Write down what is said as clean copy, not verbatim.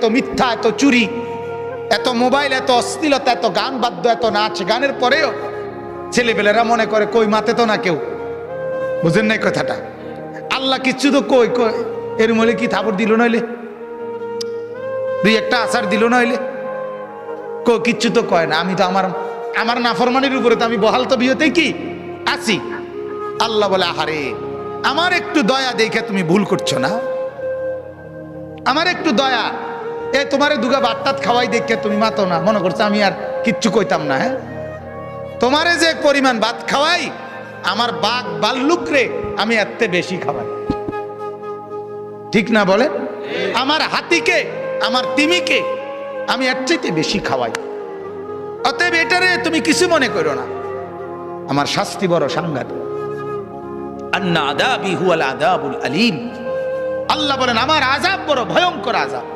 এত মিথ্যা, এত চুরি, এত মোবাইল, এত অশ্লীলতা, এত গান বাদ্য, এত নাচ গানের পরেও ছেলেপেলেরা মনে করে কই মাতে তো না কেউ। বুঝেন নাই কথাটা? আল্লাহ কিচ্ছু তো কই কই এর মলে কি থাপড় দিল নইলে, দুই একটা আচার দিল নইলে, কিচ্ছু তো কয় না। আমি তো আমার নাফরমানির উপরে তো আমি বহাল তো বিয়েতে কি আছি। আল্লাহ বলে আহারে আমার একটু দয়া দেখে তুমি ভুল করছো না, আমার একটু দয়া, তোমারে দুগা বাট্টাত খাওয়াই দেখে তুমি মাতো না, মনে করছো আমি আর কিচ্ছু কইতাম না। হ্যাঁ, তোমারে যে পরিমাণ ভাত খাওয়াই, আমার বাঘ বাল্লুক রে আমি এত বেশি খাওয়াই, ঠিক না বলে? আমার হাতিকে, আমার তিমিকে আমি এর চাইতে বেশি খাওয়াই। অতএব এটারে তুমি কিছু মনে করো না, আমার শাস্তি বড় সাংঘাতিক। আন্না আযাবি হুয়াল আযাবুল আলীম। আল্লাহ বলেন আমার আযাব বড় ভয়ঙ্কর আযাব।